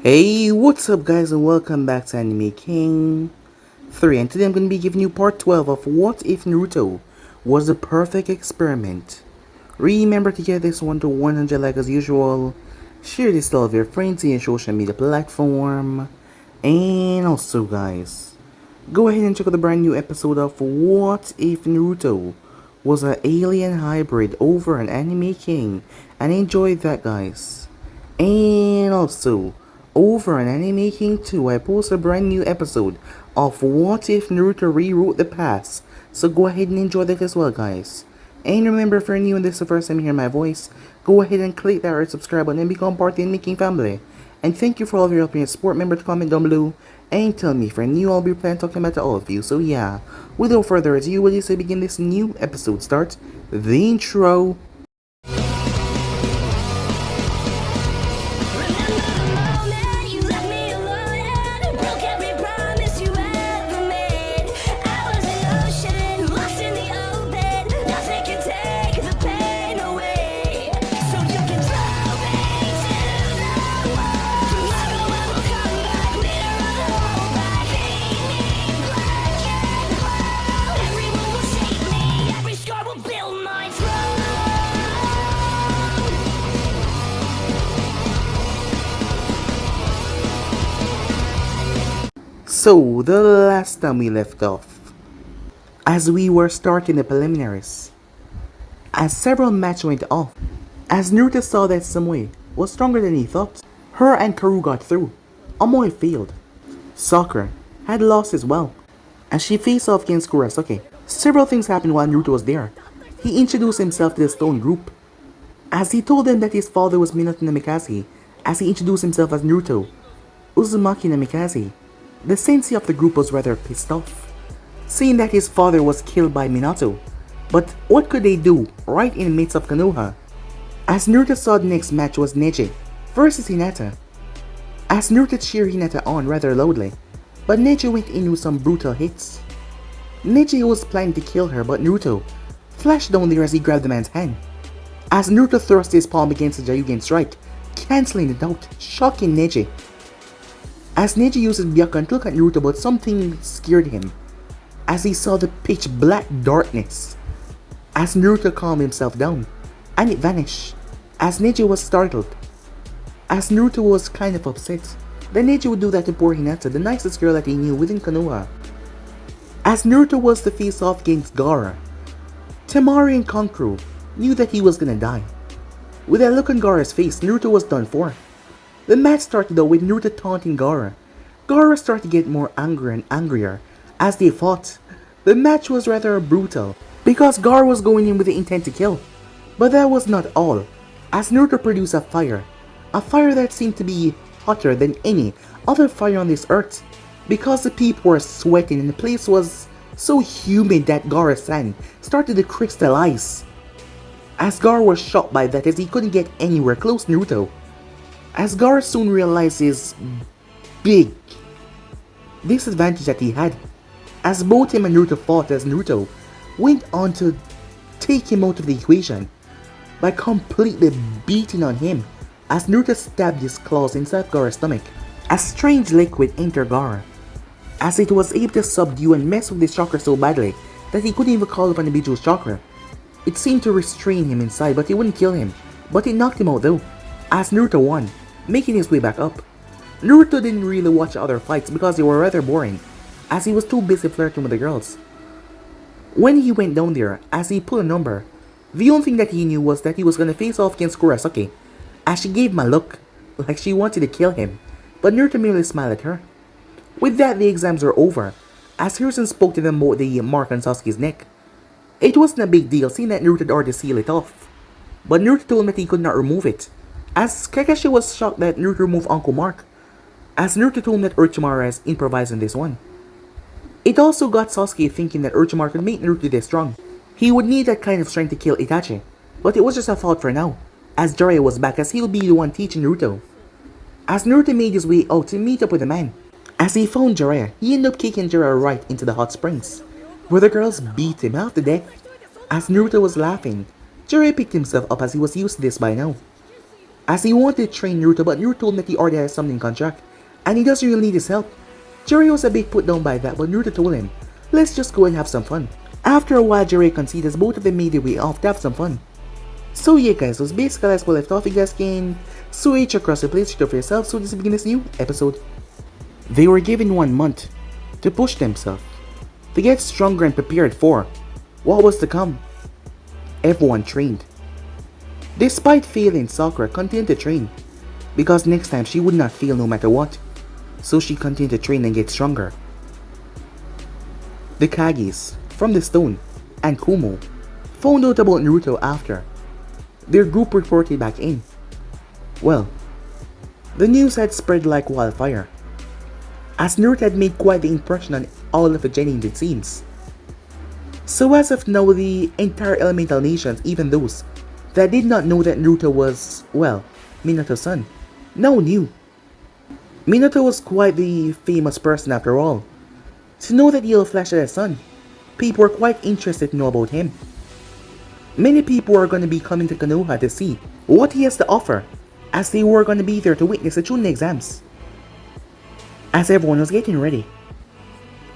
Hey, what's up guys and welcome back to Anime King 3, and today I'm going to be giving you part 12 of What If Naruto Was the Perfect Experiment. Remember to get this one to 100 like as usual, share this to all of your friends in your social media platform, and also guys, go ahead and check out the brand new episode of What If Naruto Was an Alien Hybrid over an Anime King, and enjoy that guys. And also, over on Anime King 2, I post a brand new episode of What If Naruto Rewrote the Past, so go ahead and enjoy that as well guys. And remember, if you're new and this is the first time you hear my voice, go ahead and click that red subscribe button and become part of the Anime King family. And thank you for all of your help and your support. Remember to comment down below and tell me if you're new, I'll be planning talking about to all of you. So yeah, without further ado, we'll just begin this new episode. Start the intro. So, the last time we left off, as we were starting the preliminaries, as several matches went off, as Naruto saw that Samui was stronger than he thought, her and Karu got through, Amoy failed, Sakura had lost as well, as she faced off against Kurosaki. Several things happened while Naruto was there. He introduced himself to the Stone Group, as he told them that his father was Minato Namikaze, as he introduced himself as Naruto Uzumaki Namikaze. The sensei of the group was rather pissed off, seeing that his father was killed by Minato. But what could they do right in the midst of Konoha? As Naruto saw, the next match was Neji versus Hinata. As Naruto cheered Hinata on rather loudly, but Neji went in with some brutal hits. Neji was planning to kill her, but Naruto flashed down there as he grabbed the man's hand. As Naruto thrust his palm against the Jayugen strike, cancelling it out, shocking Neji. As Neji uses Byakugan to look at Naruto, but something scared him, as he saw the pitch black darkness. As Naruto calmed himself down, and it vanished, as Neji was startled. As Naruto was kind of upset that Neji would do that to poor Hinata, the nicest girl that he knew within Konoha. As Naruto was to face off against Gaara, Temari and Kankuro knew that he was gonna die. With that look on Gaara's face, Naruto was done for. The match started though with Naruto taunting Gaara. Gaara started to get more angrier and angrier as they fought. The match was rather brutal because Gaara was going in with the intent to kill. But that was not all, as Naruto produced a fire that seemed to be hotter than any other fire on this earth, because the people were sweating and the place was so humid that Gaara's sand started to crystallize. As Gaara was shocked by that, as he couldn't get anywhere close to Naruto. As Gaara soon realized his big disadvantage that he had, as both him and Naruto fought, as Naruto went on to take him out of the equation by completely beating on him, as Naruto stabbed his claws inside Gaara's stomach. A strange liquid entered Gaara, as it was able to subdue and mess with his chakra so badly that he couldn't even call upon the Bijuu's chakra. It seemed to restrain him inside, but it wouldn't kill him, but it knocked him out though, as Naruto won, making his way back up. Naruto didn't really watch other fights because they were rather boring, as he was too busy flirting with the girls. When he went down there, as he pulled a number, the only thing that he knew was that he was gonna face off against Kurosaki, as she gave him a look like she wanted to kill him, but Naruto merely smiled at her. With that, the exams were over, as Hiruzen spoke to them about the mark on Sasuke's neck. It wasn't a big deal seeing that Naruto had already sealed it off, but Naruto told him that he could not remove it, as Kakashi was shocked that Naruto removed Uncle Mark, as Naruto told him that Orochimaru has improvised on this one. It also got Sasuke thinking that Orochimaru could make Naruto this strong. He would need that kind of strength to kill Itachi, but it was just a thought for now, as Jiraiya was back, as he would be the one teaching Naruto. As Naruto made his way out to meet up with the man, as he found Jiraiya, he ended up kicking Jiraiya right into the hot springs, where the girls beat him half to death. As Naruto was laughing, Jiraiya picked himself up as he was used to this by now. as he wanted to train Naruto, but Naruto told him that he already has something in contract, and he doesn't really need his help. Jiraiya was a bit put down by that, but Naruto told him, let's just go and have some fun. After a while, Jiraiya conceded as both of them made their way off to have some fun. So yeah guys, so it's basically as we left off. You guys can switch across the place for yourself, so this begins this new episode. They were given 1 month to push themselves, to get stronger and prepared for what was to come. Everyone trained. Despite failing, Sakura continued to train, because next time she would not fail no matter what, so she continued to train and get stronger. The Kagis, from the stone, and Kumo, found out about Naruto after their group reported back in. Well, the news had spread like wildfire, as Naruto had made quite the impression on all of the genin, it seems. So as of now, the entire elemental nations, even those that did not know that Naruto was, well, Minato's son, now knew. Minato was quite the famous person after all. To know that Yellow Flash had a son, people were quite interested to know about him. Many people were going to be coming to Konoha to see what he has to offer, as they were going to be there to witness the Chunin exams. As everyone was getting ready.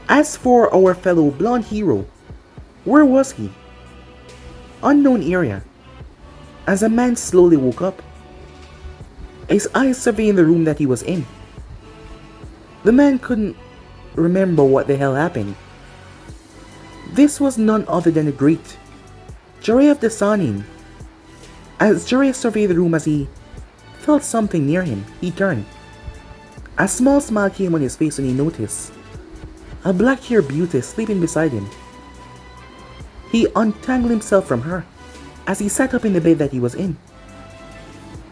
As for our fellow blonde hero, where was he? Unknown area. As a man slowly woke up, his eyes surveying the room that he was in. The man couldn't remember what the hell happened. This was none other than the great Jiraiya of the Sannin. As Jiraiya surveyed the room, as he felt something near him, he turned. A small smile came on his face when he noticed a black-haired beauty sleeping beside him. He untangled himself from her as he sat up in the bed that he was in.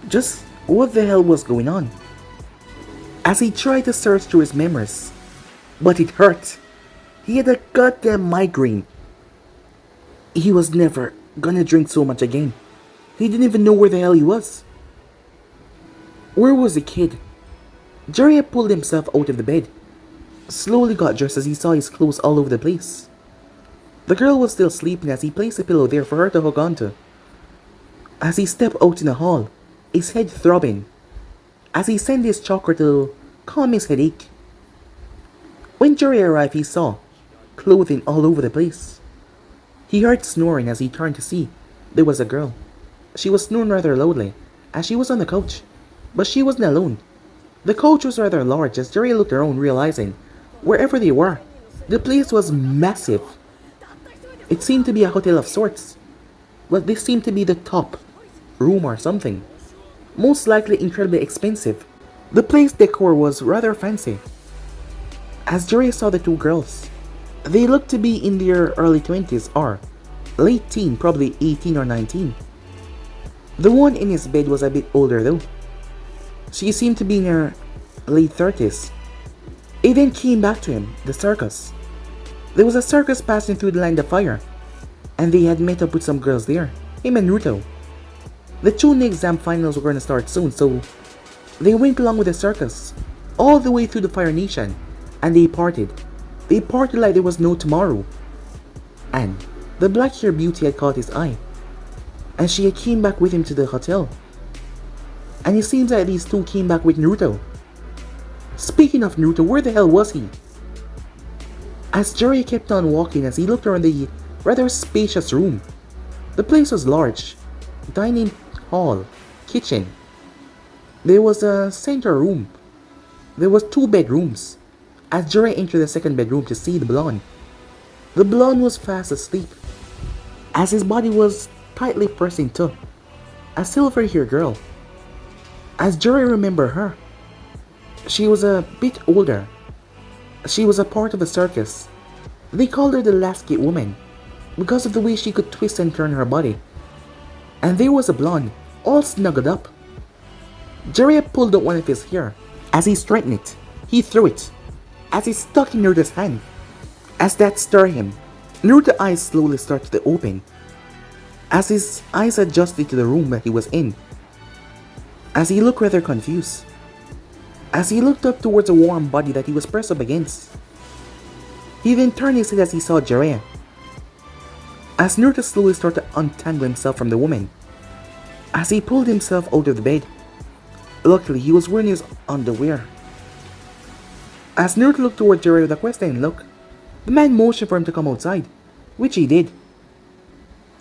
Just what the hell was going on? As he tried to search through his memories, but it hurt. He had a goddamn migraine. He was never gonna drink so much again. He didn't even know where the hell he was. Where was the kid? Jiraiya pulled himself out of the bed, slowly got dressed as he saw his clothes all over the place. The girl was still sleeping as he placed a pillow there for her to hug onto. As he stepped out in the hall, his head throbbing, as he sent his chakra to calm his headache. When Jiraiya arrived, he saw clothing all over the place. He heard snoring as he turned to see there was a girl. She was snoring rather loudly as she was on the couch, but she wasn't alone. The couch was rather large as Jiraiya looked around, realizing wherever they were, the place was massive. It seemed to be a hotel of sorts, but this seemed to be the top room or something. Most likely incredibly expensive. The place decor was rather fancy. As Jiraiya saw the two girls, they looked to be in their early 20s or late teen, probably 18 or 19. The one in his bed was a bit older though. She seemed to be in her late 30s. It then came back to him, the circus. There was a circus passing through the line of fire, and they had met up with some girls there, him and Naruto. The Chunin exam finals were going to start soon, so they went along with the circus, all the way through the Fire Nation, and they partied. They partied like there was no tomorrow. And the black-haired beauty had caught his eye, and she had came back with him to the hotel. And it seems like these two came back with Naruto. Speaking of Naruto, where the hell was he? As Jiraiya kept on walking as he looked around the rather spacious room. The place was large. Dining hall, kitchen. There was a center room. There was 2 bedrooms. As Jiraiya entered the second bedroom to see the blonde. The blonde was fast asleep, as his body was tightly pressed into a silver-haired girl. As Jiraiya remembered her, she was a bit older. She was a part of a circus. They called her the last gate woman because of the way she could twist and turn her body. And there was a blonde, all snuggled up. Jiraiya pulled out one of his hair. As he straightened it, he threw it, as he stuck in Naruto's hand. As that stirred him, Naruto's eyes slowly started to open, as his eyes adjusted to the room that he was in. As he looked rather confused, as he looked up towards a warm body that he was pressed up against. He then turned his head as he saw Jiraiya. As Naruto slowly started to untangle himself from the woman, as he pulled himself out of the bed, Luckily, he was wearing his underwear. As Naruto looked toward Jiraiya with a questioning look, the man motioned for him to come outside, which he did.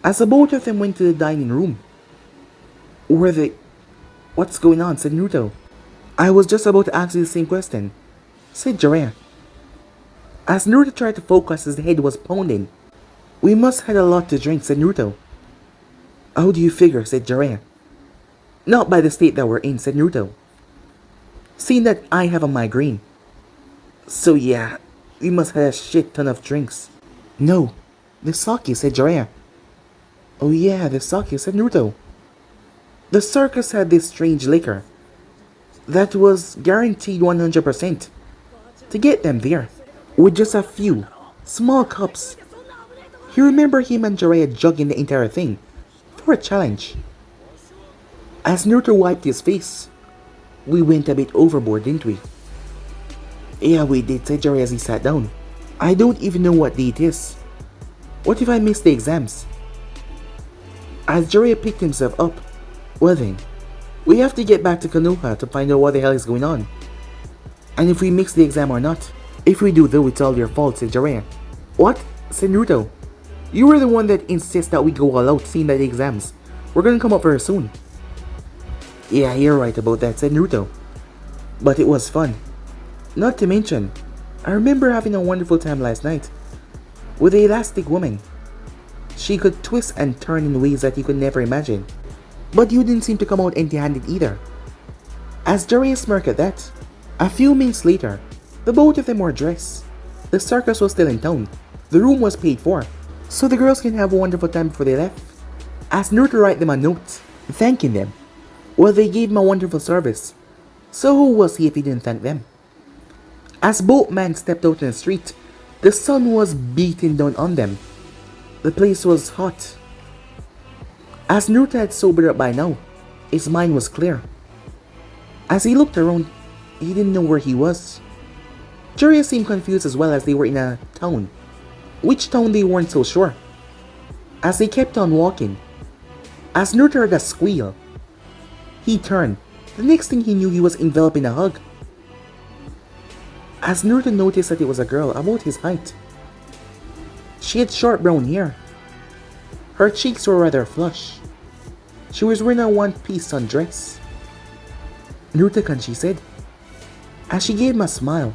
As the both of them went to the dining room. Were they... What's going on? Said Naruto. I was just about to ask you the same question, said Jiraiya. As Naruto tried to focus, his head was pounding. We must have had a lot to drink, said Naruto. How do you figure? Said Jiraiya. Not by the state that we're in, said Naruto. Seeing that I have a migraine. So yeah, we must have a shit ton of drinks. No, the sake, said Jiraiya. Oh yeah, the sake, said Naruto. The circus had this strange liquor that was guaranteed 100% to get them there, with just a few small cups. You remember him and Jiraiya jugging the entire thing for a challenge. As Naruto wiped his face, we went a bit overboard, didn't we? Yeah, we did, said Jiraiya as he sat down. I don't even know what day it is. What if I miss the exams? As Jiraiya picked himself up, well then, we have to get back to Konoha to find out what the hell is going on. And if we mix the exam or not. If we do though, it's all your fault, said Jiraiya. What? Said Naruto. You were the one that insists that we go all out, seeing that the exams we're gonna come up very soon. Yeah, you're right about that, said Naruto. But it was fun. Not to mention, I remember having a wonderful time last night with the elastic woman. She could twist and turn in ways that you could never imagine. But you didn't seem to come out empty-handed either. As Jiraiya smirked at that, a few minutes later, the both of them were dressed. The circus was still in town. The room was paid for, so the girls can have a wonderful time before they left. Asked Naruto write them a note, thanking them. Well, they gave him a wonderful service, so who was he if he didn't thank them? As both men stepped out in the street, the sun was beating down on them. The place was hot. As Naruto had sobered up by now, his mind was clear. As he looked around, he didn't know where he was. Jiraiya seemed confused as well, as they were in a town. Which town they weren't so sure. As they kept on walking, as Naruto heard a squeal, he turned. The next thing he knew, he was enveloped in a hug. As Naruto noticed that it was a girl about his height. She had short brown hair. Her cheeks were rather flush. She was wearing a one-piece sundress. Naruto-kun, she said, as she gave him a smile,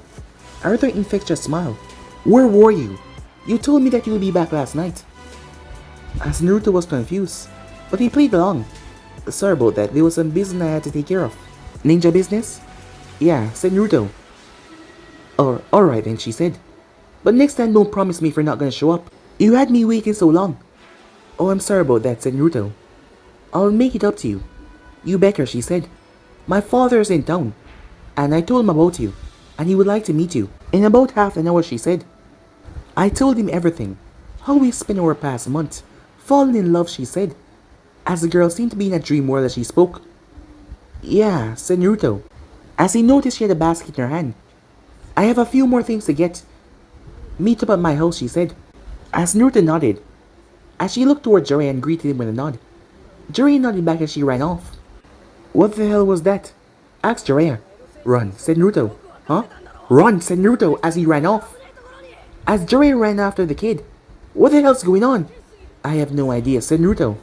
a rather infectious smile. Where were you? You told me that you would be back last night. As Naruto was confused, but he played along. Sorry about that, there was some business I had to take care of. Ninja business? Yeah, said Naruto. Alright then, she said. But next time don't promise me if you're not gonna show up. You had me waiting so long. Oh, I'm sorry about that, said Naruto. I'll make it up to you. You better, she said. My father is in town, and I told him about you, and he would like to meet you. In about half an hour, she said. I told him everything. How we spent our past month. Fallen in love, she said, as the girl seemed to be in a dream world as she spoke. Yeah, said Naruto, as he noticed she had a basket in her hand. I have a few more things to get. Meet up at my house, she said. As Naruto nodded, as she looked toward Jiraiya and greeted him with a nod. Jiraiya nodded back as she ran off. What the hell was that? Asked Jiraiya. Run, said Naruto. Huh? Run, said Naruto as he ran off. As Jiraiya ran after the kid. What the hell's going on? I have no idea, said Naruto.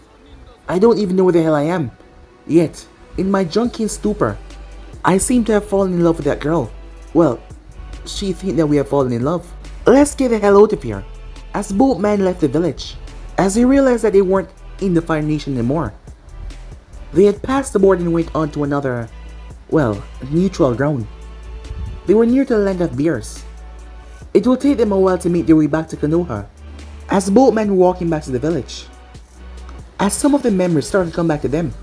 I don't even know where the hell I am. Yet, in my drunken stupor, I seem to have fallen in love with that girl. Well, she thinks that we have fallen in love. Let's get the hell out of here. As both men left the village, as they realized that they weren't in the Fire Nation anymore. They had passed the border and went on to another, well, neutral ground. They were near to the land of bears. It will take them a while to make their way back to Konoha, as both men were walking back to the village. As some of the memories started to come back to them.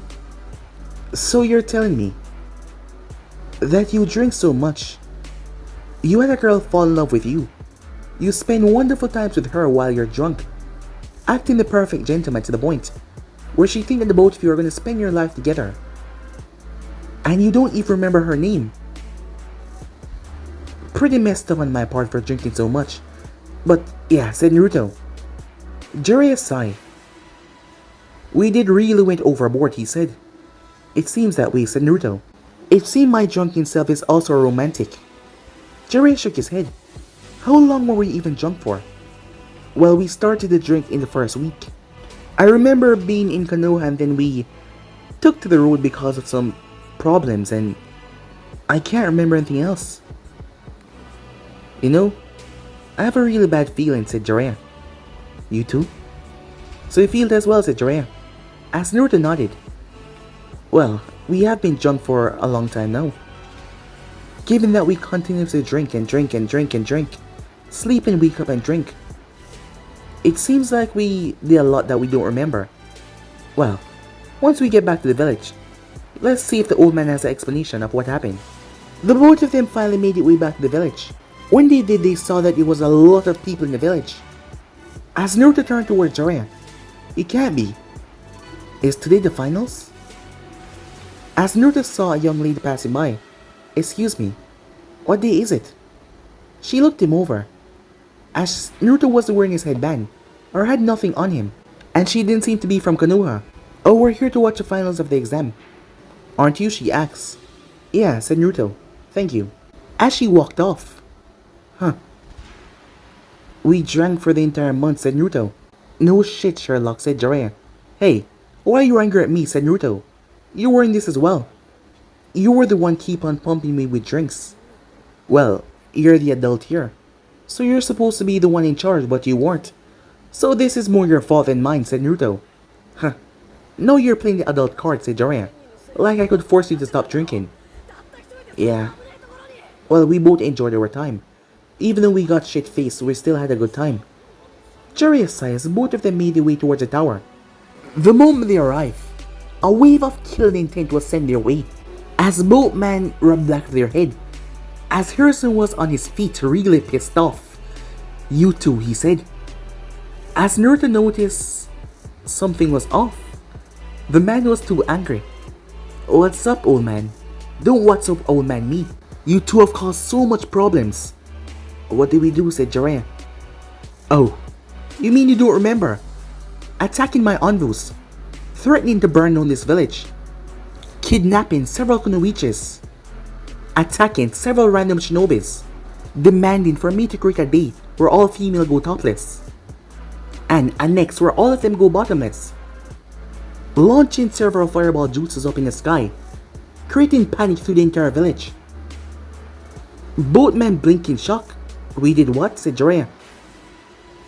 So you're telling me that you drink so much, you had a girl fall in love with you. You spend wonderful times with her while you're drunk, acting the perfect gentleman to the point where she thinks that the both of you are going to spend your life together. And you don't even remember her name. Pretty messed up on my part for drinking so much. But yeah, said Naruto. Jiraiya sighed. We did really went overboard, he said. It seems that way, said Naruto. It seemed my drunken self is also a romantic. Jiraiya shook his head. How long were we even drunk for? Well, we started to drink in the first week. I remember being in Konoha and then we took to the road because of some problems and I can't remember anything else. You know, I have a really bad feeling, said Jiraiya. You too? So you feel as well, said Jiraiya. As Naruto nodded. Well, we have been drunk for a long time now. Given that we continuously drink and drink and drink and drink, sleep and wake up and drink. It seems like we did a lot that we don't remember. Well, once we get back to the village, let's see if the old man has an explanation of what happened. The both of them finally made it way back to the village. When they did, they saw that it was a lot of people in the village. As Naruto turned towards Jiraiya, it can't be. Is today the finals? As Naruto saw a young lady passing by, excuse me, what day is it? She looked him over. As Naruto wasn't wearing his headband, or had nothing on him, and she didn't seem to be from Konoha. Oh, we're here to watch the finals of the exam. Aren't you? She asks. Yeah, said Naruto. Thank you. As she walked off. Huh. We drank for the entire month, said Naruto. No shit, Sherlock, said Jiraiya. Hey, why are you angry at me, said Naruto. You were in this as well. You were the one keep on pumping me with drinks. Well, you're the adult here. So you're supposed to be the one in charge, but you weren't. So this is more your fault than mine, said Naruto. Huh. No, you're playing the adult card, said Jiraiya. Like I could force you to stop drinking. Yeah. Well, we both enjoyed our time. Even though we got shit-faced, we still had a good time. Jiraiya sighed as both of them made their way towards the tower. The moment they arrived, a wave of killing intent was sent their way. As both men rubbed back their head. As Harrison was on his feet, really pissed off. You two, he said. As Naruto noticed something was off, the man was too angry. What's up, old man? Don't what's up, old man me. You two have caused so much problems. What did we do, said Jiraiya. Oh, you mean you don't remember? Attacking my envoys, threatening to burn down this village, kidnapping several kunoichis, attacking several random shinobis, demanding for me to create a day where all female go topless, and a next where all of them go bottomless, launching several fireball jutsus up in the sky, creating panic through the entire village. Both men blinked in shock. We did what? Said Jiraiya.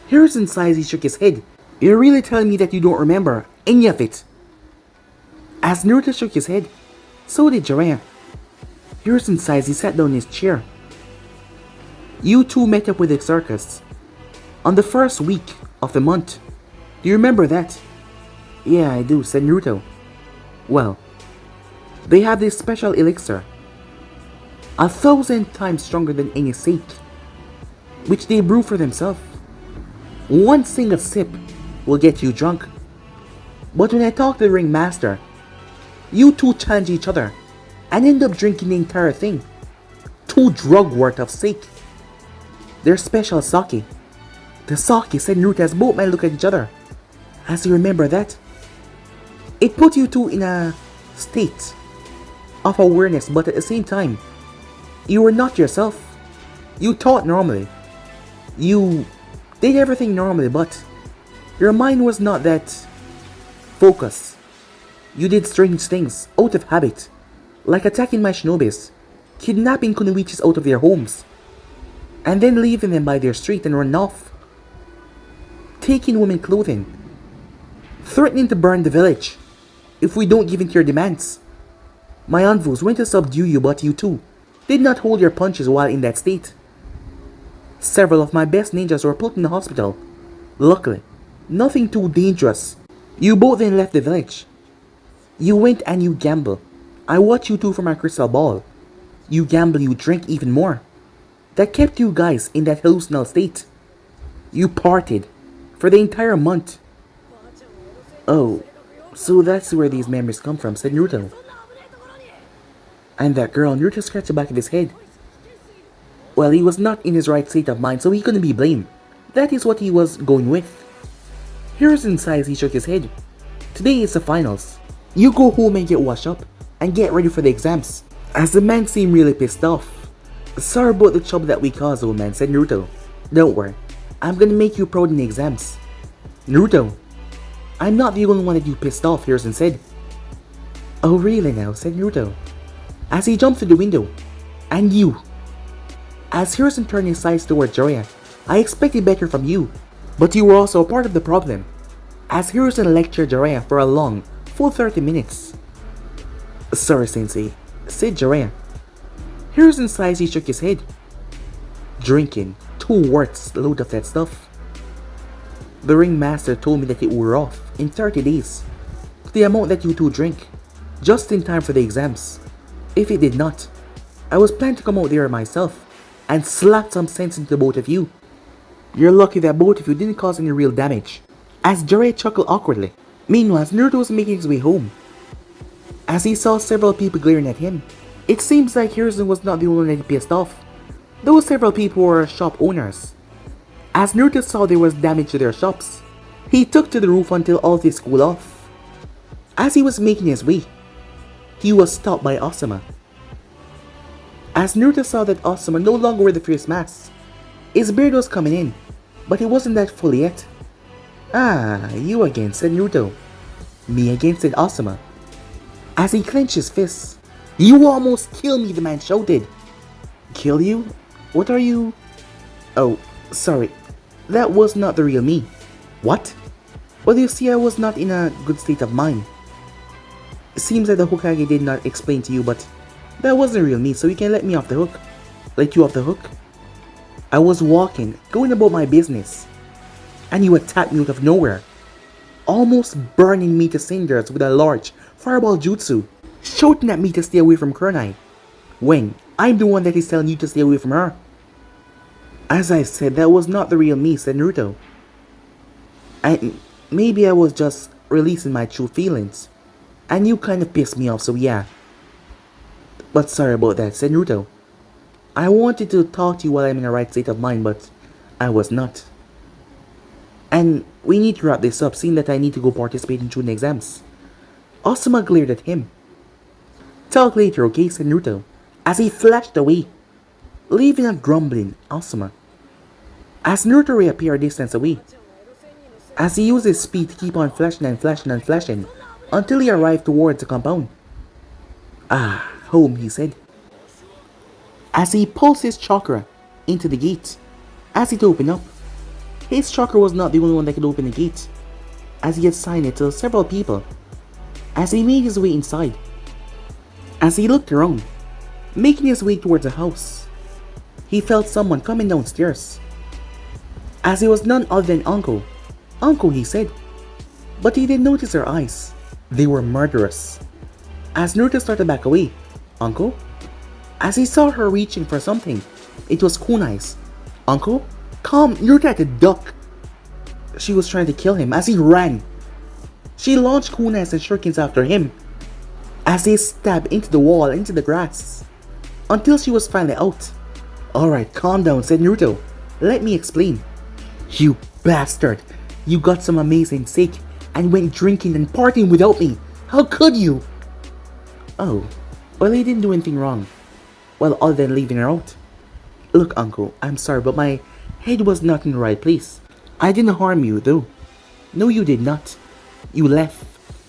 Harrison sighed as he shook his head. You're really telling me that you don't remember any of it? As Naruto shook his head, so did Jiraiya. Harrison sighed as he sat down in his chair. You two met up with the circus on the first week of the month. Do you remember that? Yeah, I do, said Naruto. Well, they have this special elixir, 1,000 times stronger than any sake, which they brew for themselves. One single sip will get you drunk. But when I talk to the ringmaster, you two challenge each other and end up drinking the entire thing. 2 drug worth of sake. Their special sake. The sake, said Naruto as both men look at each other. As you remember that, it put you two in a state of awareness, but at the same time, you were not yourself. You thought normally. You did everything normally, but your mind was not that focused. You did strange things out of habit, like attacking my shinobis, kidnapping kunoichis out of their homes, and then leaving them by their street and run off, taking women clothing, threatening to burn the village if we don't give in to your demands. My envoys went to subdue you, but you too did not hold your punches while in that state. Several of my best ninjas were put in the hospital. Luckily, nothing too dangerous. You both then left the village. You went and you gamble. I watched you two from my crystal ball. You gamble, you drink even more. That kept you guys in that hallucinal state. You partied for the entire month. Oh, so that's where these memories come from, said Naruto. And that girl, Naruto scratched the back of his head. Well, he was not in his right state of mind, so he couldn't be blamed. That is what he was going with. Harrison sighed as he shook his head. Today is the finals. You go home and get washed up, and get ready for the exams. As the man seemed really pissed off. Sorry about the trouble that we caused, old man, said Naruto. Don't worry, I'm gonna make you proud in the exams. Naruto, I'm not the only one that you pissed off, Hiruzen said. Oh really now, said Naruto, as he jumped through the window. And you. As Hiruzen turned his eyes toward Jiraiya, I expected better from you, but you were also a part of the problem. As Hiruzen lectured Jiraiya for a long, full 30 minutes. Sorry, Sensei, said Jiraiya. Hiruzen sighed as he shook his head. Drinking 2 worths load of that stuff. The ringmaster told me that it wore off in 30 days. The amount that you two drink, just in time for the exams. If it did not, I was planning to come out there myself and slap some sense into both of you. You're lucky that both of you didn't cause any real damage. As Jiraiya chuckled awkwardly. Meanwhile, as Naruto was making his way home, as he saw several people glaring at him, it seems like Hiruzen was not the only one that he pissed off. Those several people were shop owners. As Naruto saw there was damage to their shops, he took to the roof until all this cooled off. As he was making his way, he was stopped by Asuma. As Naruto saw that Asuma no longer wore the fierce mask, his beard was coming in, but it wasn't that full yet. Ah, you again, said Naruto. Me again, said Asuma. As he clenched his fists. You almost killed me, the man shouted. Kill you? What are you? Oh, sorry. That was not the real me. What? Well, you see, I was not in a good state of mind. It seems that the Hokage did not explain to you, but that wasn't real me, so you can let me off the hook. Let you off the hook? I was walking, going about my business, and you attacked me out of nowhere, almost burning me to cinders with a large fireball jutsu, shouting at me to stay away from Kurenai, when I'm the one that is telling you to stay away from her. As I said, that was not the real me, said Naruto. And maybe I was just releasing my true feelings, and you kind of pissed me off, so yeah. But sorry about that, said Naruto. I wanted to talk to you while I'm in the right state of mind, but I was not. And we need to wrap this up, seeing that I need to go participate in Chunin exams. Asuma glared at him. Talk later, okay, said Naruto, as he flashed away, leaving a grumbling Asuma. As Naruto reappeared a distance away, as he used his speed to keep on flashing and flashing and flashing, until he arrived towards the compound. Ah, home, he said, as he pulsed his chakra into the gate, as it opened up. His chakra was not the only one that could open the gate, as he had signed it to several people. As he made his way inside, as he looked around, making his way towards a house, he felt someone coming downstairs. As it was none other than Anko. Anko, he said, but he didn't notice her eyes. They were murderous. As Naruto started back away, Anko? As he saw her reaching for something, it was kunai's. Anko? Calm, Naruto had to duck. She was trying to kill him as he ran. She launched kunais and shurikens after him, as they stabbed into the wall, into the grass, until she was finally out. Alright, calm down, said Naruto. Let me explain. You bastard. You got some amazing sick and went drinking and partying without me. How could you? Oh, well, he didn't do anything wrong. Well, other than leaving her out. Look, Uncle, I'm sorry, but my head was not in the right place. I didn't harm you, though. No, you did not. You left.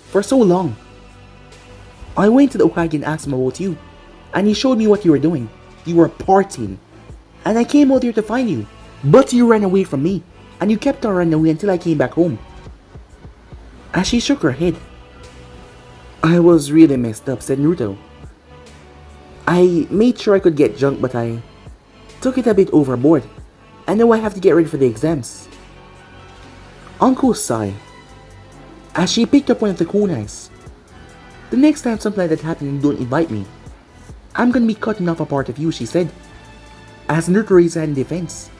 For so long. I went to the Hokage and asked him about you, and he showed me what you were doing. You were partying. And I came out here to find you. But you ran away from me, and you kept on running away until I came back home. As she shook her head. I was really messed up, said Naruto. I made sure I could get drunk, but I took it a bit overboard, and now I have to get ready for the exams. Uncle sighed, as she picked up one of the kunais. The next time something like that happens, don't invite me. I'm gonna be cutting off a part of you, she said, as Naruto raised her hand in defense.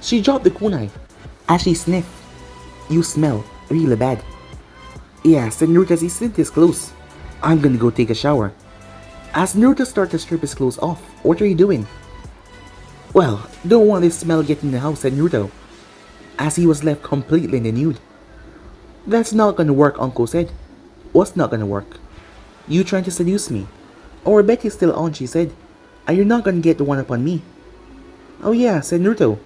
She dropped the kunai, as she sniffed. You smell really bad. Yeah, said Naruto as he slipped his clothes. I'm gonna go take a shower. As Naruto started to strip his clothes off, what are you doing? Well, don't want this smell getting in the house, said Naruto, as he was left completely in the nude. That's not gonna work, Uncle said. What's not gonna work? You trying to seduce me? Our bet is still on, she said. And you're not gonna get the one up on me. Oh yeah, said Naruto.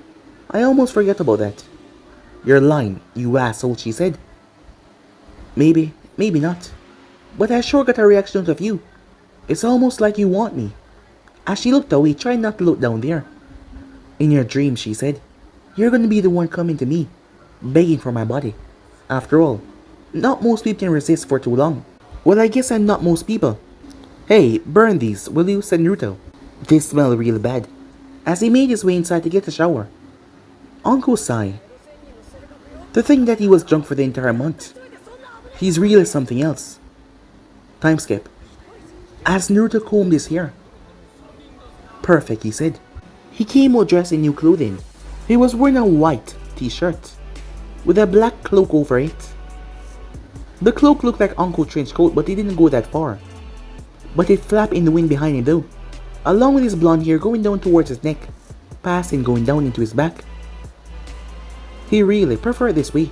I almost forgot about that. You're lying, you asshole, she said. Maybe, maybe not. But I sure got a reaction out of you. It's almost like you want me. As she looked away, trying not to look down there. In your dreams, she said, you're gonna be the one coming to me, begging for my body. After all, not most people can resist for too long. Well, I guess I'm not most people. Hey, burn these, will you, said Naruto. This smelled really bad, as he made his way inside to get a shower. Uncle sighed. To think that he was drunk for the entire month. He's really something else. Time skip. As Naruto combed his hair. Perfect, he said. He came out dressed in new clothing. He was wearing a white t-shirt with a black cloak over it. The cloak looked like Uncle's trench coat, but it didn't go that far. But it flapped in the wind behind him though, along with his blonde hair going down towards his neck, passing going down into his back. He really preferred it this way.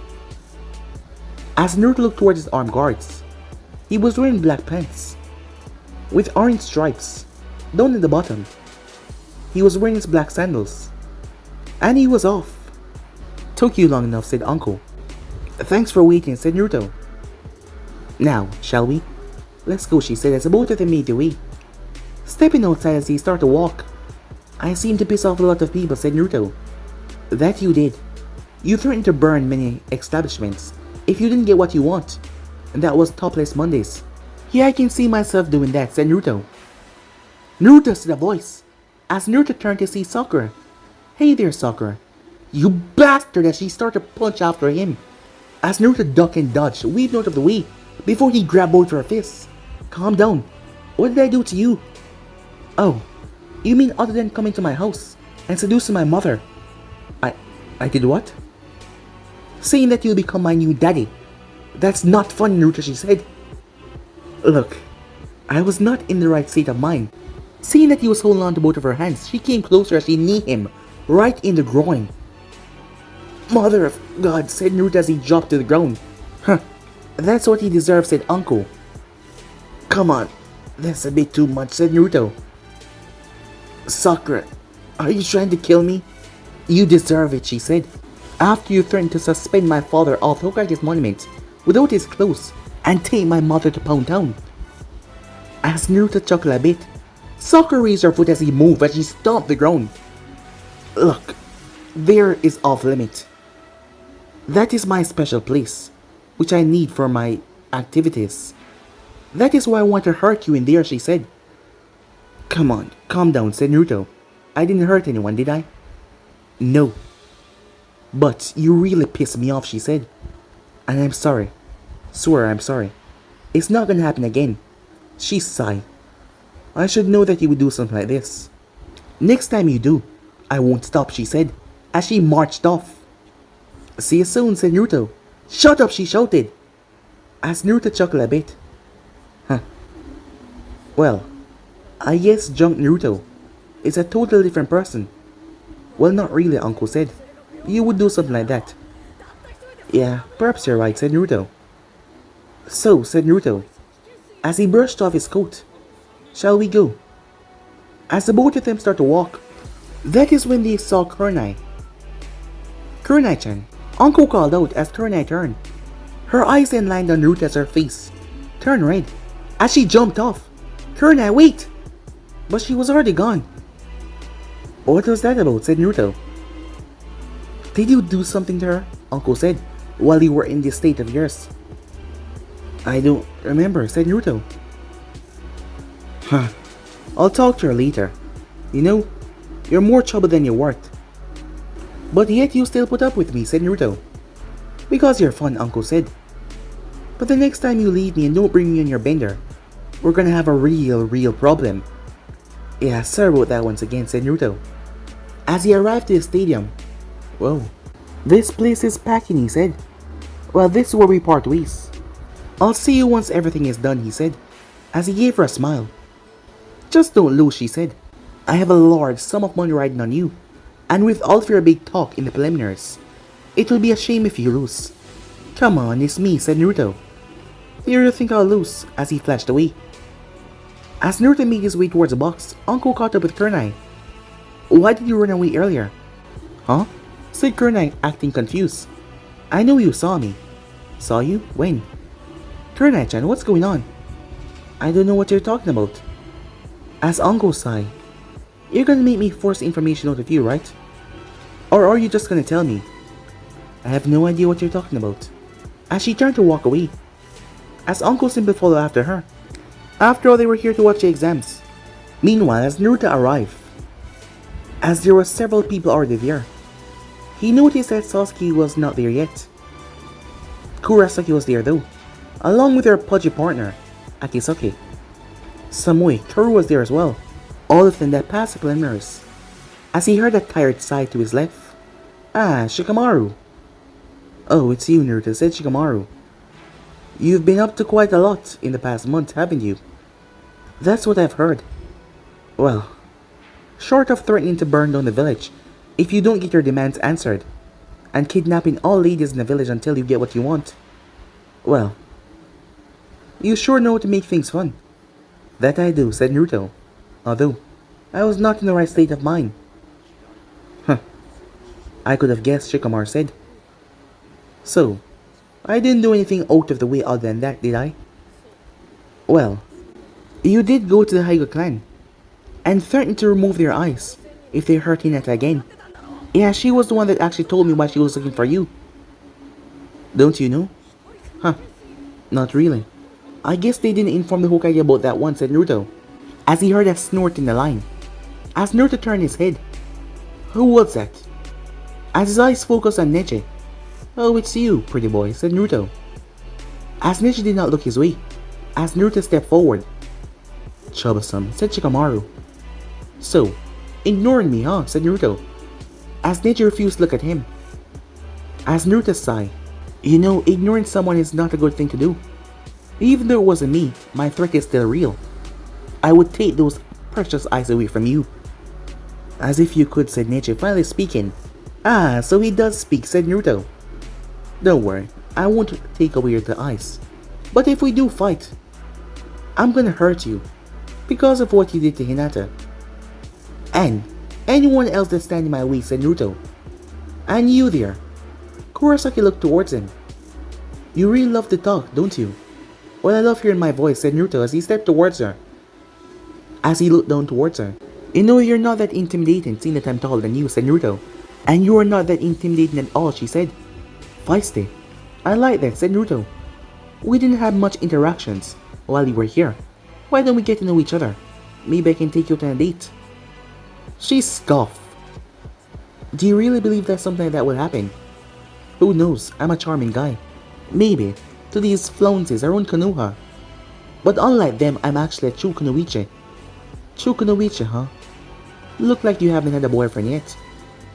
As Naruto looked towards his armed guards, he was wearing black pants with orange stripes down at the bottom. He was wearing his black sandals, and he was off. Took you long enough, said Uncle. Thanks for waiting, said Naruto. Now, shall we? Let's go, she said as both of them made their way. Stepping outside as he started to walk. I seem to piss off a lot of people, said Naruto. That you did. You threatened to burn many establishments if you didn't get what you want. And that was Topless Mondays. Yeah, I can see myself doing that, said Naruto. Naruto, said a voice, as Naruto turned to see Sakura. Hey there, Sakura. You bastard, as she started to punch after him. As Naruto ducked and dodged, weaved out of the way before he grabbed both her fists. Calm down. What did I do to you? Oh, you mean other than coming to my house and seducing my mother? I did what? Saying that you'll become my new daddy. That's not fun, Naruto, she said. Look, I was not in the right state of mind. Seeing that he was holding on to both of her hands, she came closer as she kneed him right in the groin. Mother of God, said Naruto as he dropped to the ground. Huh, that's what he deserves, said Uncle. Come on, that's a bit too much, said Naruto. Sakura, are you trying to kill me? You deserve it, she said. After you threatened to suspend my father off Hokage's monument without his clothes and take my mother to Pound Town. As Naruto chuckled a bit, Sakura raised her foot as he moved as she stomped the ground. Look, there is off limit. That is my special place, which I need for my activities. That is why I want to hurt you in there, she said. Come on, calm down, said Naruto. I didn't hurt anyone, did I? No. But you really pissed me off, she said. And I'm sorry. Swear I'm sorry. It's not gonna happen again. She sighed. I should know that you would do something like this. Next time you do, I won't stop, she said, as she marched off. See you soon, said Naruto. Shut up, she shouted. As Naruto chuckled a bit. Huh. Well, I guess drunk Naruto is a totally different person. Well, not really, Uncle said. You would do something like that. Yeah, perhaps you're right, said Naruto. So, said Naruto, as he brushed off his coat. Shall we go? As the both of them start to walk, that is when they saw Kurenai. Kurenai-chan, Uncle called out as Kurenai turned. Her eyes then lined on Naruto as her face turned red as she jumped off. Kurenai, wait! But she was already gone. What was that about, said Naruto. Did you do something to her? Uncle said, while you were in this state of yours. I don't remember, said Naruto. Huh. I'll talk to her later. You know, you're more trouble than you're worth. But yet you still put up with me, said Naruto. Because you're fun, Uncle said. But the next time you leave me and don't bring me on your bender, we're gonna have a real problem. Yeah, sorry about that once again, said Naruto. As he arrived to the stadium. Whoa. This place is packing, he said. Well, this is where we part ways. I'll see you once everything is done, he said, as he gave her a smile. Just don't lose, she said. I have a large sum of money riding on you, and with all of your big talk in the preliminaries, it will be a shame if you lose. Come on, it's me, said Naruto. You really think I'll lose, as he flashed away. As Naruto made his way towards the box, Uncle caught up with Kunai. Why did you run away earlier? Huh? Said Kunai, acting confused. I know you saw me. Saw you? When? Kunai-chan, what's going on? I don't know what you're talking about. As Uncle sighed, you're gonna make me force information out of you, right? Or are you just gonna tell me? I have no idea what you're talking about. As she turned to walk away, as Uncle simply followed after her. After all, they were here to watch the exams. Meanwhile, as Naruto arrived, as there were several people already there, he noticed that Sasuke was not there yet. Kurosaki was there though, along with her pudgy partner, Akisaki. Samui, Toru was there as well, all of them that passed the preliminaries. As he heard a tired sigh to his left, Shikamaru. Oh, it's you, Naruto, said Shikamaru. You've been up to quite a lot in the past month, haven't you? That's what I've heard. Well, short of threatening to burn down the village if you don't get your demands answered, and kidnapping all ladies in the village until you get what you want, well, you sure know how to make things fun. That I do, said Naruto, although I was not in the right state of mind. I could have guessed, Shikamaru said. So, I didn't do anything out of the way other than that, did I? Well, you did go to the Hyuga clan, and threatened to remove their eyes if they hurt Hinata again. Yeah, she was the one that actually told me why she was looking for you. Don't you know? Not really. I guess they didn't inform the Hokage about that one, said Naruto, as he heard a snort in the line. As Naruto turned his head, who was that? As his eyes focused on Neche. Oh, it's you, pretty boy, said Naruto. As Neche did not look his way, as Naruto stepped forward. Troublesome, said Shikamaru. So, ignoring me, huh, said Naruto, as Neche refused to look at him. As Naruto sighed, you know, ignoring someone is not a good thing to do. Even though it wasn't me, my threat is still real. I would take those precious eyes away from you. As if you could, said Neche, finally speaking. So he does speak, said Naruto. Don't worry, I won't take away your eyes. But if we do fight, I'm gonna hurt you, because of what you did to Hinata. And anyone else that stands in my way, said Naruto. And you there. Kurosaki looked towards him. You really love to talk, don't you? Well, I love hearing my voice, said Naruto as he stepped towards her. As he looked down towards her. You know, you're not that intimidating, seeing that I'm taller than you, said Naruto. And you are not that intimidating at all, she said. Feisty. I like that, said Naruto. We didn't have much interactions while you were here. Why don't we get to know each other? Maybe I can take you to a date. She scoffed. Do you really believe that something like that will happen? Who knows, I'm a charming guy. Maybe, to these flounces, I own Konoha. But unlike them, I'm actually a true Kunoichi. True Kunoichi, huh? Look like you haven't had a boyfriend yet.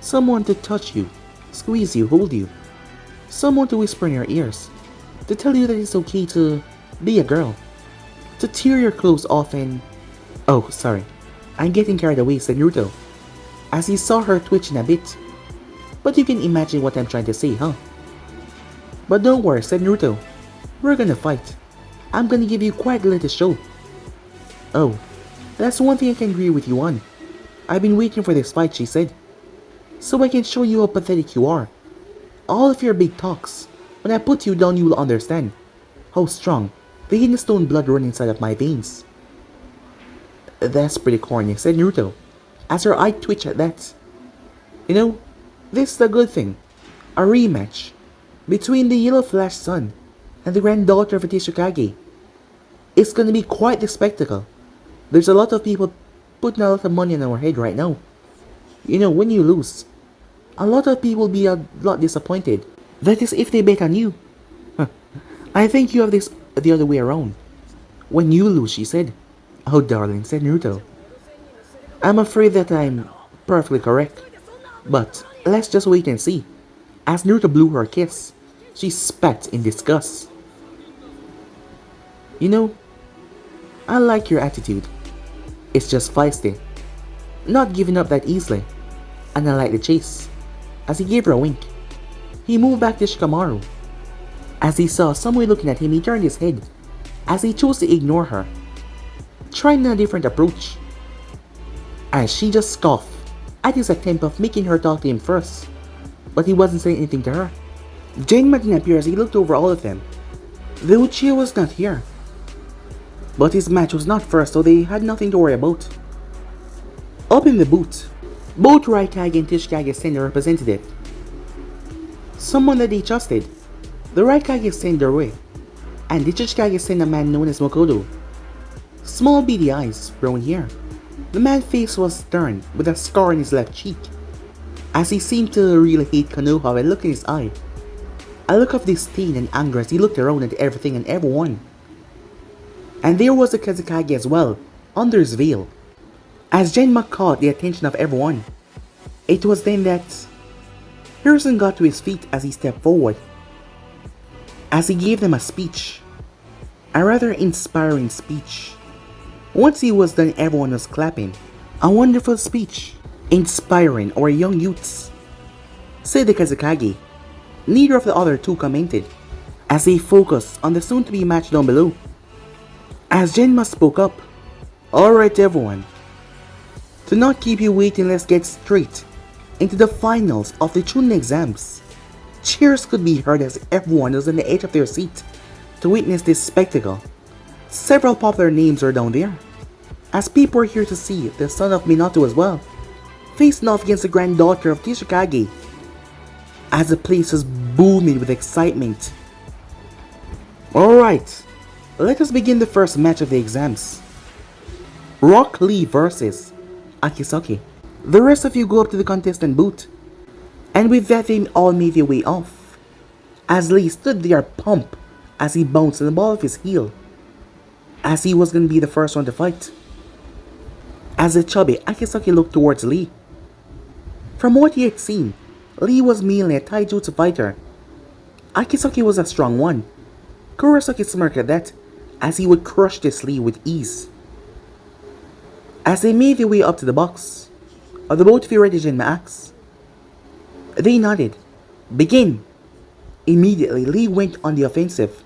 Someone to touch you, squeeze you, hold you. Someone to whisper in your ears. To tell you that it's okay to be a girl. To tear your clothes off and... Oh, sorry. I'm getting carried away, said Naruto, as he saw her twitching a bit. But you can imagine what I'm trying to say, huh? But don't worry, said Naruto. We're gonna fight. I'm gonna give you quite a little show. Oh, that's one thing I can agree with you on. I've been waiting for this fight, she said. So I can show you how pathetic you are. All of your big talks. When I put you down, you will understand how strong the hidden stone blood runs inside of my veins. That's pretty corny, said Naruto, as her eye twitched at that. You know, this is a good thing. A rematch between the Yellow Flash Sun and the granddaughter of the Tishikage. It's gonna be quite the spectacle. There's a lot of people putting a lot of money on our head right now. You know, when you lose, a lot of people will be a lot disappointed. That is if they bet on you. I think you have this the other way around. When you lose, she said. Oh darling, said Naruto. I'm afraid that I'm perfectly correct. But let's just wait and see. As Naruto blew her a kiss, she spat in disgust. You know, I like your attitude. It's just feisty. Not giving up that easily. And I like the chase. As he gave her a wink, he moved back to Shikamaru. As he saw someone looking at him, he turned his head, as he chose to ignore her. trying a different approach. As she just scoffed at his attempt of making her talk to him first, but he wasn't saying anything to her. Genma didn't appear as he looked over all of them. The Uchiha was not here. But his match was not first, so they had nothing to worry about. Up in the booth, both Raikage and Tishikage sent a representative. Someone that they trusted. The Raikage sent their way, and the Tishikage sent a man known as Mokodo. Small beady eyes, brown hair. The man's face was stern, with a scar on his left cheek, as he seemed to really hate Konoha and look in his eye. A look of disdain and anger as he looked around at everything and everyone. And there was the Kazekage as well, under his veil. As Genma caught the attention of everyone, it was then that Hiruzen got to his feet as he stepped forward. As he gave them a speech. A rather inspiring speech. Once he was done, everyone was clapping. A wonderful speech. Inspiring our young youths, said the Kazekage. Neither of the other two commented, as they focused on the soon-to-be match down below. As Genma spoke up, "Alright everyone, to not keep you waiting, let's get straight into the finals of the Chunin exams." Cheers could be heard as everyone was on the edge of their seat to witness this spectacle. Several popular names were down there, as people were here to see the son of Minato as well, facing off against the granddaughter of Tishikage, as the place was booming with excitement. Alright, let us begin the first match of the exams. Rock Lee versus Akisaki. The rest of you go up to the contestant booth, and with that they all made their way off, as Lee stood there pumped as he bounced on the ball of his heel, as he was going to be the first one to fight. As the chubby Akisaki looked towards Lee. From what he had seen, Lee was mainly a taijutsu fighter. Akisaki was a strong one. Kurosaki smirked at that, as he would crush this Lee with ease. As they made their way up to the box, are the both ready, Genma asked. They nodded. Begin! Immediately, Lee went on the offensive,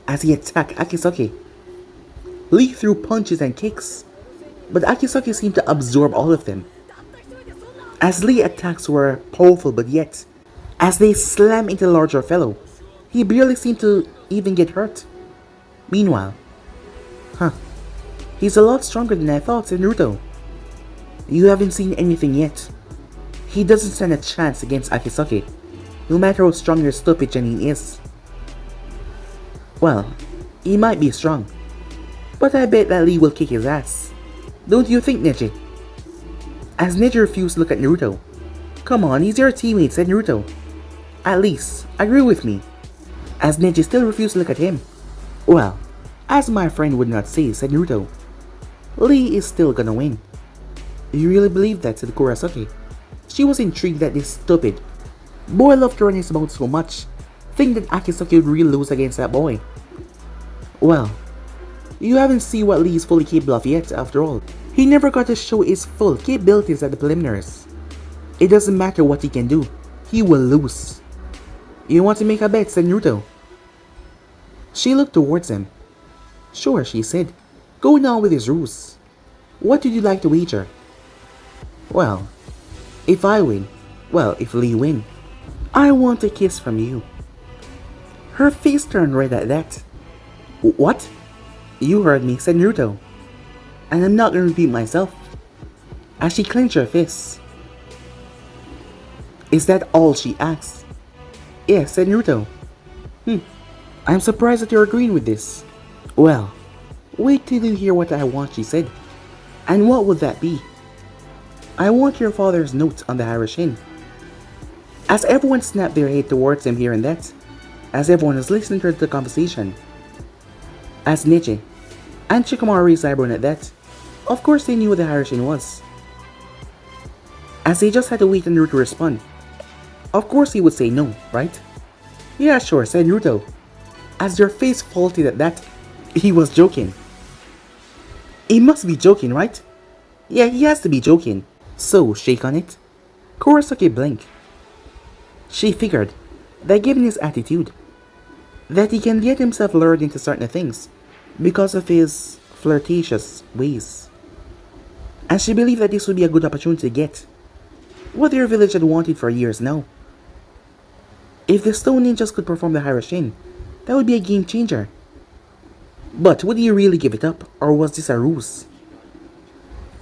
as he attacked Akisaki. Lee threw punches and kicks, but Akisaki seemed to absorb all of them. As Lee's attacks were powerful, but yet, as they slammed into the larger fellow, he barely seemed to even get hurt. Meanwhile, he's a lot stronger than I thought, said Naruto. You haven't seen anything yet. He doesn't stand a chance against Akisaki, no matter how strong your stupid Genin is. Well, he might be strong, but I bet that Lee will kick his ass. Don't you think, Neji? As Neji refused to look at Naruto. Come on, he's your teammate, said Naruto. At least, agree with me. As Neji still refused to look at him. Well, as my friend would not say, said Naruto. Lee is still gonna win. You really believe that, said Kurosaki. She was intrigued that this stupid boy loved to run his mouth so much, think that Akisaki would really lose against that boy. Well, you haven't seen what Lee is fully capable of yet, after all. He never got to show his full capabilities at the preliminaries. It doesn't matter what he can do, he will lose. You want to make a bet, said Naruto. She looked towards him. Sure, she said, going on with his ruse. What would you like to wager? Well, if I win, if Lee win, I want a kiss from you. Her face turned red at that. What? You heard me, said Naruto. And I'm not going to repeat myself. As she clenched her fists. Is that all she asked? Yes, said Naruto. I'm surprised that you're agreeing with this. Well, wait till you hear what I want, she said. And what would that be? I want your father's note on the Harashin. As everyone snapped their head towards him here and that, as everyone was listening to the conversation. As Neji and Shikamaru raised eyebrows at that, of course they knew what the Harashin was. As they just had to wait on Naruto to respond. Of course he would say no, right? Yeah, sure, said Naruto. As their face faltered at that, he was joking. He must be joking, right? Yeah, he has to be joking. So, shake on it. Kurosaki blinked. She figured that given his attitude, that he can get himself lured into certain things because of his flirtatious ways. And she believed that this would be a good opportunity to get what their village had wanted for years now. If the stone ninjas could perform the Harashin, that would be a game changer. But would he really give it up, or was this a ruse?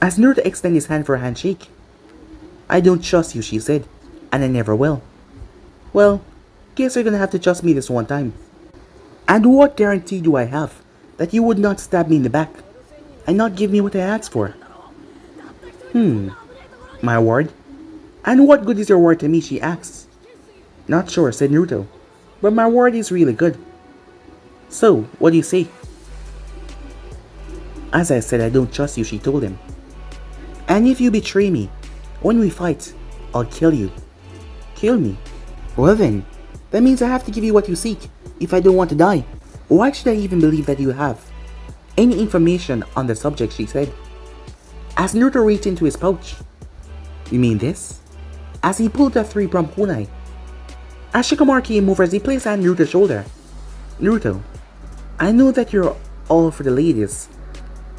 As Naruto extended his hand for a handshake, "I don't trust you," she said, "and I never will." "Well, guess you're gonna have to trust me this one time. And what guarantee do I have that you would not stab me in the back and not give me what I asked for?" My word? And what good is your word to me?" she asks. "Not sure," said Naruto, "but my word is really good." "So, what do you say?" "As I said, I don't trust you," she told him. "And if you betray me, when we fight, I'll kill you." "Kill me?" "Well then, that means I have to give you what you seek, if I don't want to die." "Why should I even believe that you have any information on the subject?" she said. As Naruto reached into his pouch. "You mean this?" As he pulled the 3-pronged kunai. As Shikamaru came over as he placed on Naruto's shoulder. "Naruto, I know that you're all for the ladies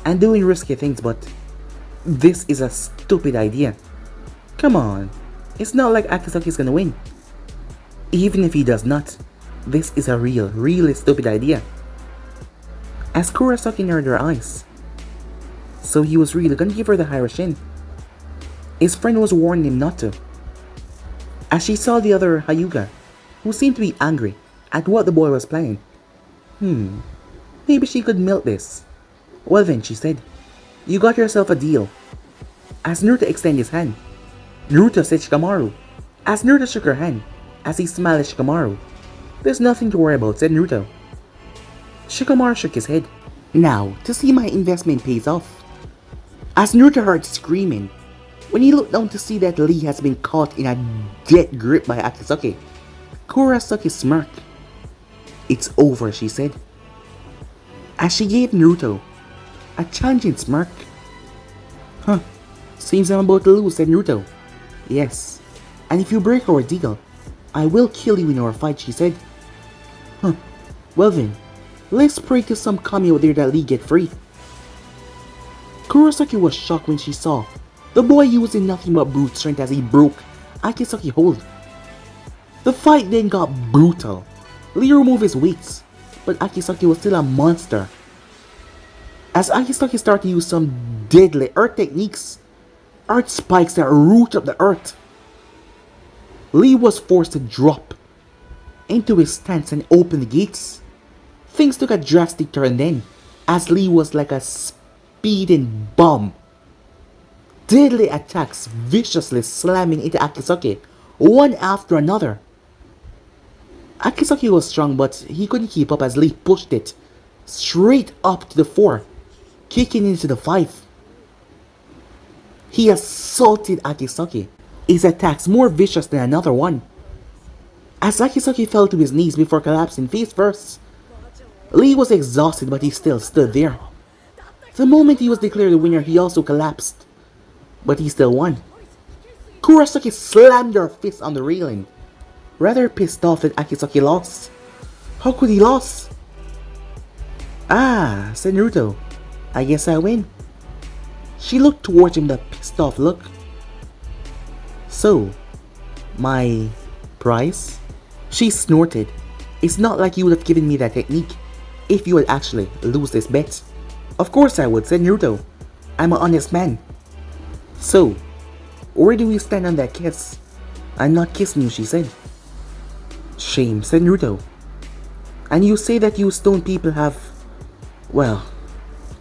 and doing risky things, but this is a stupid idea. Come on, it's not like Akisaki's gonna win. Even if he does not, this is a really stupid idea." As Kurosaki narrowed her eyes. So he was really gonna give her the Harashin. His friend was warning him not to. As she saw the other Hyuga, who seemed to be angry at what the boy was planning. Maybe she could milk this. "Well then," she said, "you got yourself a deal." As Naruto extended his hand, Naruto said Shikamaru. As Naruto shook her hand, as he smiled at Shikamaru. "There's nothing to worry about," said Naruto. Shikamaru shook his head. "Now, to see my investment pays off." As Naruto heard screaming, when he looked down to see that Lee has been caught in a death grip by Akisaki, Kurosaki smirked. "It's over," she said. As she gave Naruto a challenging smirk. Seems I'm about to lose," said Naruto. "Yes, and if you break our deal, I will kill you in our fight," she said. Well then, let's pray to some kami out there that Lee get free." Kurosaki was shocked when she saw the boy using nothing but brute strength as he broke Akisaki's hold. The fight then got brutal. Lee removed his weights, but Akisaki was still a monster. As Akisaki started to use some deadly earth techniques, earth spikes that root up the earth, Lee was forced to drop into his stance and open the gates. Things took a drastic turn then, as Lee was like a speeding bomb. Deadly attacks viciously slamming into Akisaki, one after another. Akisaki was strong, but he couldn't keep up as Lee pushed it straight up to the 4, kicking into the 5. He assaulted Akisaki, his attacks more vicious than another one. As Akisaki fell to his knees before collapsing face first, Lee was exhausted, but he still stood there. The moment he was declared the winner, he also collapsed, but he still won. Kurosaki slammed her fist on the railing, rather pissed off that Akisaki lost. How could he lose? "Ah," said Naruto, "I guess I win." She looked towards him with a pissed off look. "So, my prize?" She snorted. "It's not like you would have given me that technique if you would actually lose this bet." "Of course I would," said Naruto. "I'm an honest man." "So, where do we stand on that kiss?" "I'm not kissing you," she said. "Shame," said Naruto. "And you say that you stone people have, well,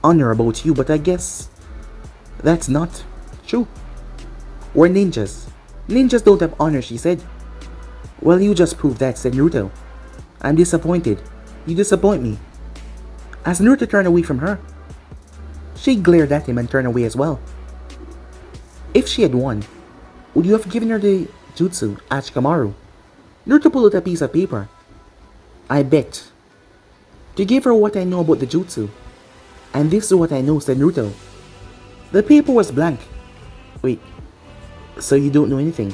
honor about you, but I guess that's not true. We're ninjas. Ninjas don't have honor," she said. "Well, you just proved that," said Naruto. "I'm disappointed. You disappoint me." As Naruto turned away from her, she glared at him and turned away as well. "If she had won, would you have given her the jutsu?" asked Shikamaru. Naruto pulled out a piece of paper. "I bet. To give her what I know about the jutsu. And this is what I know," said Naruto. The paper was blank. "Wait, so you don't know anything?"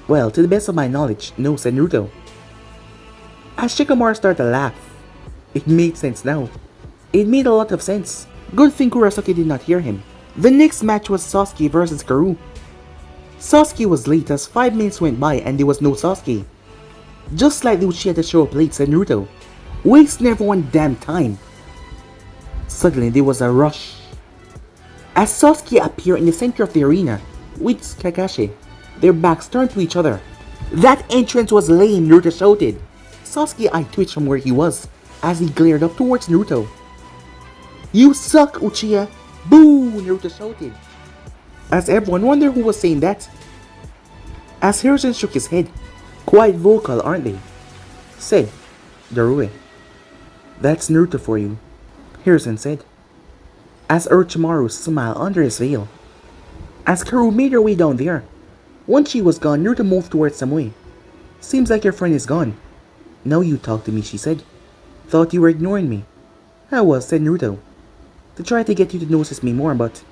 "Well, to the best of my knowledge, no," said Naruto. As Shikamaru started to laugh, it made sense now. It made a lot of sense. Good thing Kurosaki did not hear him. The next match was Sasuke versus Karu. Sasuke was late as 5 minutes went by and there was no Sasuke. Just like the Uchiha to show up late, said Naruto. Wasting everyone damn time. Suddenly there was a rush. As Sasuke appeared in the center of the arena with Kakashi, their backs turned to each other. That entrance was lame, Naruto shouted. Sasuke's eye twitched from where he was as he glared up towards Naruto. You suck, Uchiha! Boo! Naruto shouted. As everyone wondered who was saying that. As Hiruzen shook his head, quite vocal, aren't they? Said Darue. That's Naruto for you, Hiruzen said, as Orochimaru smiled under his veil. As Karu made her way down there, once she was gone, Naruto moved towards Samui. Seems like your friend is gone. Now you talk to me, she said. Thought you were ignoring me. I was, said Naruto. To try to get you to notice me more, but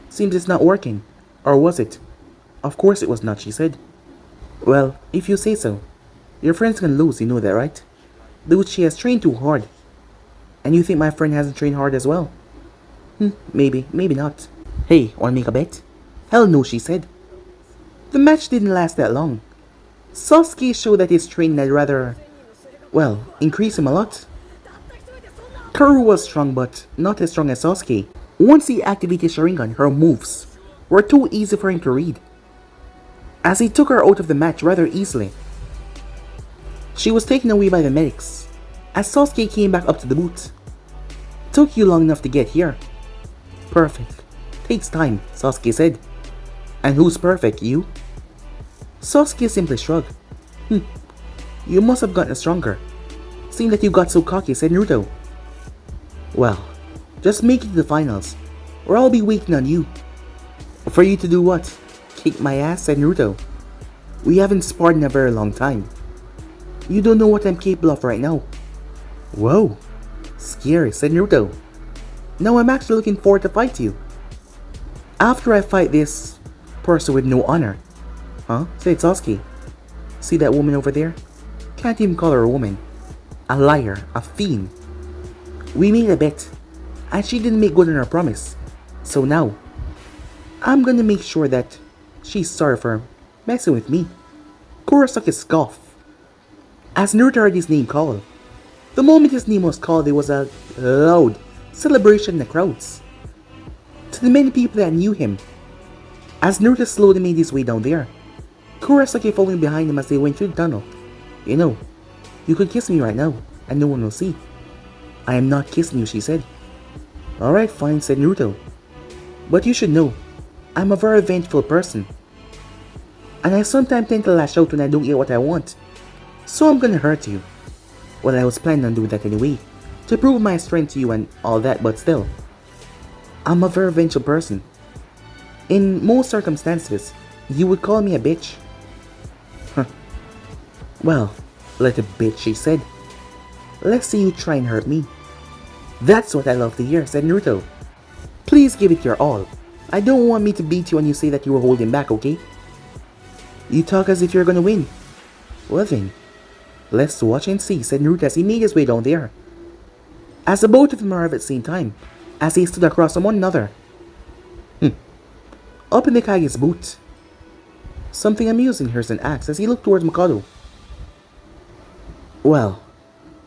seems it's not working. Or was it? Of course it was not, she said. Well, if you say so. Your friend's gonna lose, you know that, right? Dude, she has trained too hard. And you think my friend hasn't trained hard as well? Maybe, maybe not. Hey, wanna make a bet? Hell no, she said. The match didn't last that long. Sasuke showed that his training had rather, well, increased him a lot. Karu was strong, but not as strong as Sasuke. Once he activated Sharingan, her moves were too easy for him to read, as he took her out of the match rather easily. She was taken away by the medics, as Sasuke came back up to the booth. Took you long enough to get here. Perfect. Takes time, Sasuke said. And who's perfect, you? Sasuke simply shrugged. You must have gotten stronger. Seeing that you got so cocky, said Naruto. Well, just make it to the finals, or I'll be waiting on you. For you to do what? Kick my ass, said Naruto. We haven't sparred in a very long time. You don't know what I'm capable of right now. Whoa, scary, said Naruto. Now I'm actually looking forward to fight you. After I fight this person with no honor. Huh? Said Sasuke. See that woman over there? Can't even call her a woman. A liar, a fiend. We made a bet, and she didn't make good on her promise. So now, I'm gonna make sure that she's sorry for messing with me. Kurosaki scoffed as Naruto heard his name called. The moment his name was called, there was a loud celebration in the crowds. To the many people that knew him, as Naruto slowly made his way down there, Kurosaki following behind him as they went through the tunnel. You know, you could kiss me right now, and no one will see. I am not kissing you, she said. Alright, fine, said Naruto. But you should know, I'm a very vengeful person. And I sometimes tend to lash out when I don't get what I want. So I'm gonna hurt you. Well, I was planning on doing that anyway, to prove my strength to you and all that, but still. I'm a very vengeful person. In most circumstances, you would call me a bitch. Well, little bitch, she said. Let's see you try and hurt me. That's what I love to hear, said Naruto. Please give it your all. I don't want me to beat you when you say that you were holding back, okay? You talk as if you're gonna win. Well then, let's watch and see, said Naruto as he made his way down there. As the both of them arrived at the same time, as they stood across from one another. Up in the Kage's boot. Something amusing, Hiruzen asked as he looked towards Mikado. Well,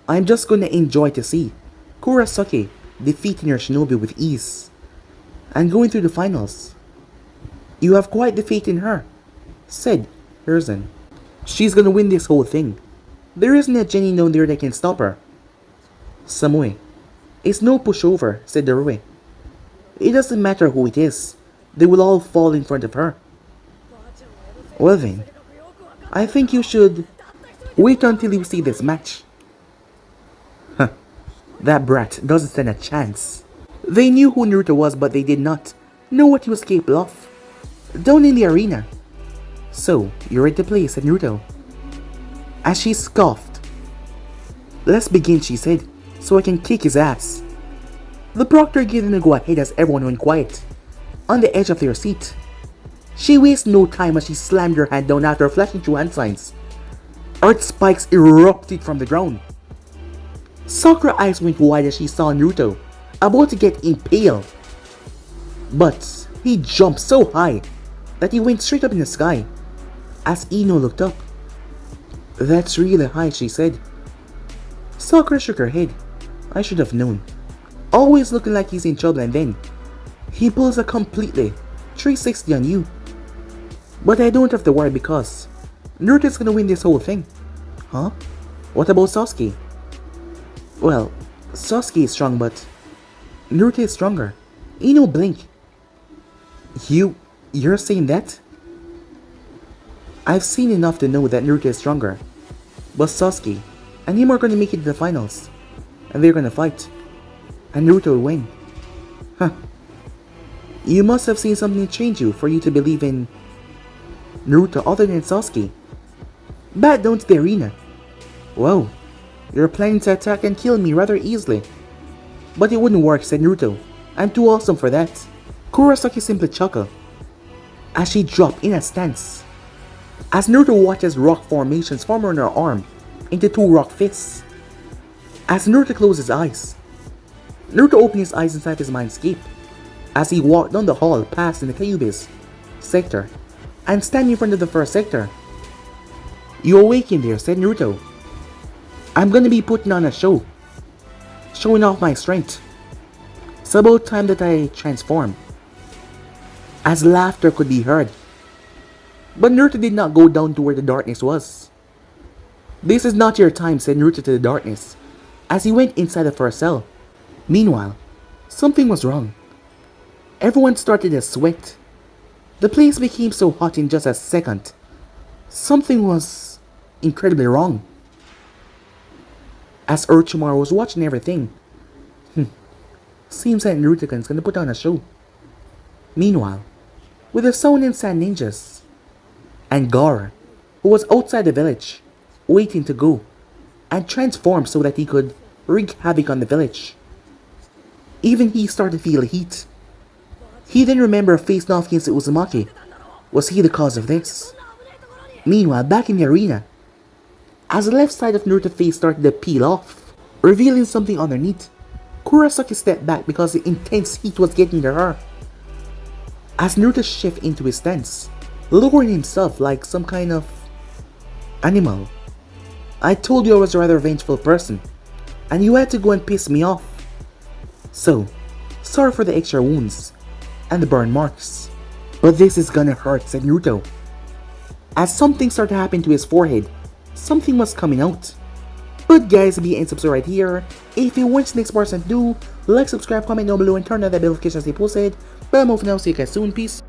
I'm just gonna enjoy to see Kurosaki defeating your shinobi with ease and going through the finals. You have quite the faith in her, said Hiruzen. She's gonna win this whole thing. There isn't a Jenny down there that can stop her. Samui, it's no pushover, said Darue. It doesn't matter who it is. They will all fall in front of her. Well then, I think you should wait until you see this match. That brat doesn't stand a chance. They knew who Naruto was, but they did not know what he was capable of. Down in the arena. So, you're ready to play, said Naruto. As she scoffed. Let's begin, she said, so I can kick his ass. The proctor gave them a go ahead as everyone went quiet, on the edge of their seat. She wasted no time as she slammed her hand down after flashing through hand signs. Earth spikes erupted from the ground. Sakura's eyes went wide as she saw Naruto about to get impaled. But he jumped so high that he went straight up in the sky. As Ino looked up, "That's really high," she said. Sakura shook her head. "I should have known." Always looking like he's in trouble, and then he pulls a completely 360 on you. But I don't have to worry because Naruto's gonna win this whole thing. Huh? What about Sasuke? Well, Sasuke is strong, but Naruto is stronger. Ino blinked. You're saying that? I've seen enough to know that Naruto is stronger. But Sasuke and him are gonna make it to the finals. And they're gonna fight. And Naruto will win. Huh. You must have seen something change you for you to believe in Naruto other than Sasuke. Back down to the arena. Whoa. You're planning to attack and kill me rather easily. But it wouldn't work, said Naruto. I'm too awesome for that. Kurosaki simply chuckled as she dropped in a stance. As Naruto watches rock formations form on her arm into two rock fists. As Naruto closed his eyes, Naruto opened his eyes inside his mindscape as he walked down the hall past in the Kyuubi's sector and standing in front of the first sector. You awaken there, said Naruto. I'm gonna be putting on a show, showing off my strength. It's about time that I transform. As laughter could be heard. But Naruto did not go down to where the darkness was. This is not your time, said Naruto to the darkness, as he went inside the first cell. Meanwhile, something was wrong. Everyone started to sweat. The place became so hot in just a second. Something was incredibly wrong. As Orochimaru was watching everything, seems like Naruto-kun's gonna put on a show. Meanwhile, with the Sonin Sand ninjas, and Gaara, who was outside the village, waiting to go, and transform so that he could wreak havoc on the village. Even he started to feel heat. He then remembered facing off against Uzumaki. Was he the cause of this? Meanwhile, back in the arena, as the left side of Naruto's face started to peel off, revealing something underneath, Kurosaki stepped back because the intense heat was getting to her. As Naruto shifted into his stance, lowering himself like some kind of animal. I told you I was a rather vengeful person, and you had to go and piss me off. So, sorry for the extra wounds and the burn marks. But this is gonna hurt, said Naruto. As something started to happen to his forehead, something was coming out. But guys, be and subscribe right here. If you want the next part, do like, subscribe, comment down below, and turn on the bell notifications as they posted. But I'm off now, see you guys soon, peace.